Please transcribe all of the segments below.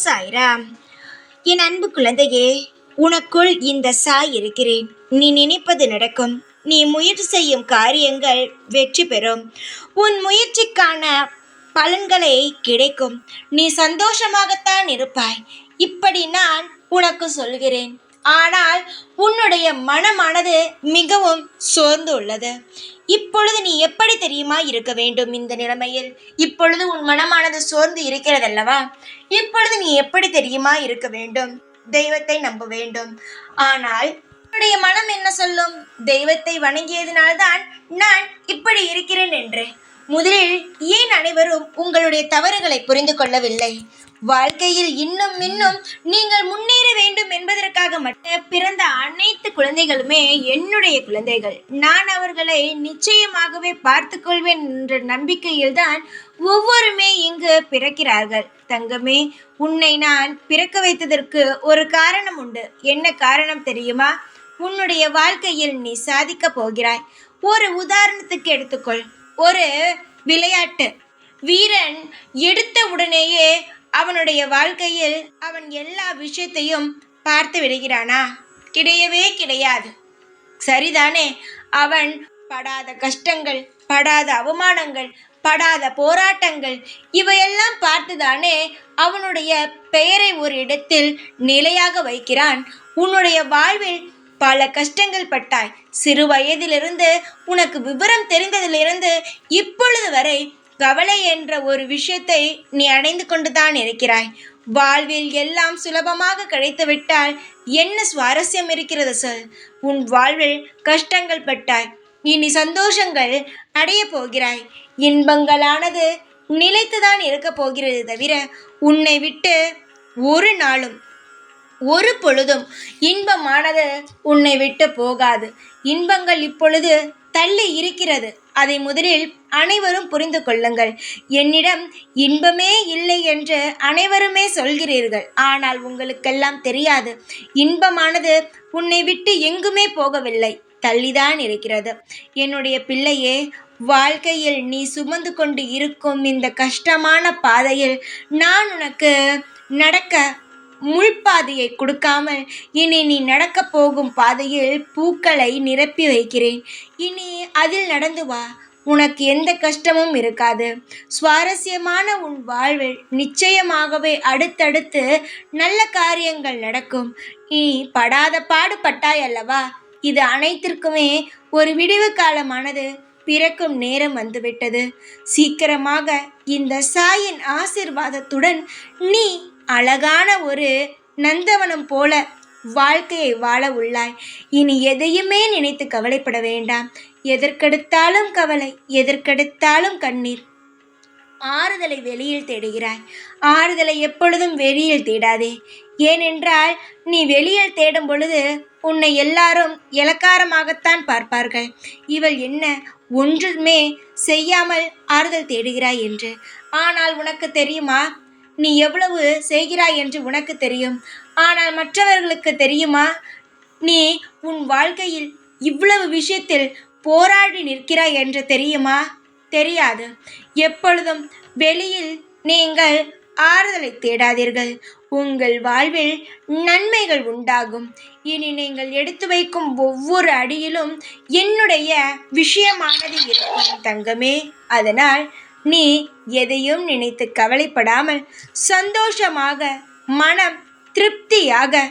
சாய்ராம். என் அன்பு குழந்தையே, உனக்குள் இந்த சாய் இருக்கிறேன். நீ நினைப்பது நடக்கும். நீ முயற்சி செய்யும் காரியங்கள் வெற்றி பெறும். உன் முயற்சிக்கான பலன்களை கிடைக்கும். நீ சந்தோஷமாகத்தான் இருப்பாய். இப்படி நான் உனக்கு சொல்கிறேன். ஆனால் உன்னுடைய மனமானது மிகவும் சோர்ந்து உள்ளது. இப்பொழுது நீ எப்படி தெரியுமா இருக்க வேண்டும்? இந்த நிலைமையில் இப்பொழுது உன் மனமானது சோர்ந்து இருக்கிறதல்லவா? இப்பொழுது நீ எப்படி தெரியுமா இருக்க வேண்டும்? தெய்வத்தை நம்ப வேண்டும். ஆனால் உன்னுடைய மனம் என்ன சொல்லும்? தெய்வத்தை வணங்கியதினால்தான் நான் இப்படி இருக்கிறேன் என்று. முதலில் ஏன் அனைவரும் உங்களுடைய தவறுகளை புரிந்து கொள்ளவில்லை? வாழ்க்கையில் இன்னும் நீங்கள் முன்னேற வேண்டும் என்பதற்காக மட்டும் பிறந்த அனைத்து குழந்தைகளுமே என்னுடைய குழந்தைகள். நான் அவர்களை நிச்சயமாகவே பார்த்து கொள்வேன் என்ற நம்பிக்கையில் தான் ஒவ்வொருமே இங்கு பிறக்கிறார்கள். தங்கமே, உன்னை நான் பிறக்க வைத்ததற்கு ஒரு காரணம் உண்டு. என்ன காரணம் தெரியுமா? உன்னுடைய வாழ்க்கையில் நீ சாதிக்க போகிறாய். ஒரு உதாரணத்துக்கு எடுத்துக்கொள். ஒரு விளையாட்டு வீரன் எடுத்த உடனேயே அவனுடைய வாழ்க்கையில் அவன் எல்லா விஷயத்தையும் பார்த்து விடுகிறானா? கிடையவே கிடையாது. சரிதானே? அவன் படாத கஷ்டங்கள், படாத அவமானங்கள், படாத போராட்டங்கள் இவையெல்லாம் பார்த்துதானே அவனுடைய பெயரை ஒரு இடத்தில் நிலையாக வைக்கிறான். உன்னுடைய வாழ்வில் பல கஷ்டங்கள் பட்டாய். சிறு வயதிலிருந்து உனக்கு விவரம் தெரிந்ததிலிருந்து இப்பொழுது வரை கவலை என்ற ஒரு விஷயத்தை நீ அடைந்து கொண்டுதான் இருக்கிறாய். வாழ்வில் எல்லாம் சுலபமாக கிடைத்துவிட்டால் என்ன சுவாரஸ்யம் இருக்கிறது சொல்? உன் வாழ்வில் கஷ்டங்கள் பட்டாய். இனி சந்தோஷங்கள் அடைய போகிறாய். இன்பங்களானது நிலைத்துதான் இருக்க போகிறது தவிர உன்னை விட்டு ஒரு நாளும் ஒரு பொழுதும் இன்பமானது உன்னை விட்டு போகாது. இன்பங்கள் இப்பொழுது தள்ளி இருக்கிறது. அதை முதலில் அனைவரும் புரிந்து கொள்ளுங்கள். என்னிடம் இன்பமே இல்லை என்று அனைவருமே சொல்கிறீர்கள். ஆனால் உங்களுக்கெல்லாம் தெரியாது, இன்பமானது உன்னை விட்டு எங்குமே போகவில்லை, தள்ளிதான் இருக்கிறது. என்னுடைய பிள்ளையே, வாழ்க்கையில் நீ சுமந்து கொண்டு இருக்கும் இந்த கஷ்டமான பாதையில் நான் உனக்கு நடக்க முள்பாதையை கொடுக்காமல் இனி நீ நடக்க போகும் பாதையில் பூக்களை நிரப்பி வைக்கிறேன். இனி அதில் நடந்து வா. உனக்கு எந்த கஷ்டமும் இருக்காது. சுவாரஸ்யமான உன் வாழ்வில் நிச்சயமாகவே அடுத்தடுத்து நல்ல காரியங்கள் நடக்கும். நீ படாத பாடுபட்டாய் அல்லவா? இது அனைத்திற்குமே ஒரு விடிவு காலமானது பிறக்கும் நேரம் வந்துவிட்டது. சீக்கிரமாக இந்த சாயின் ஆசிர்வாதத்துடன் நீ அழகான ஒரு நந்தவனம் போல வாழ்க்கையை வாழ உள்ளாய். இனி எதையுமே நினைத்து கவலைப்பட வேண்டாம். எதற்கெடுத்தாலும் கவலை, எதற்கெடுத்தாலும் கண்ணீர். ஆறுதலை வெளியில் தேடுகிறாய். ஆறுதலை எப்பொழுதும் வெளியில் தேடாதே. ஏனென்றால் நீ வெளியில் தேடும் பொழுது உன்னை எல்லாரும் இளக்காரமாகத்தான் பார்ப்பார்கள். இவள் என்ன ஒன்றுமே செய்யாமல் ஆறுதல் தேடுகிறாய் என்று. ஆனால் உனக்கு தெரியுமா, நீ எவ்வளவு செய்கிறாய் என்று உனக்கு தெரியும். ஆனால் மற்றவர்களுக்கு தெரியுமா? நீ உன் வாழ்க்கையில் இவ்வளவு விஷயத்தில் போராடி நிற்கிறாய் என்று தெரியுமா? தெரியாது. எப்பொழுதும் வெளியில் நீங்கள் ஆறுதலை தேடாதீர்கள். உங்கள் வாழ்வில் நன்மைகள் உண்டாகும். இனி நீங்கள் எடுத்து வைக்கும் ஒவ்வொரு அடியிலும் என்னுடைய விஷயமானது இருக்கும் தங்கமே. அதனால் நீ எதையும் நினைத்து கவலைப்படாமல் சந்தோஷமாக மனம் திருப்தியாக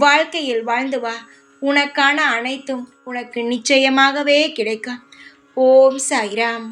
வாழ்க்கையில் வாழ்ந்து வா. உனக்கான அனைத்தும் உனக்கு நிச்சயமாகவே கிடைக்கும். ஓம் சாய்ராம்.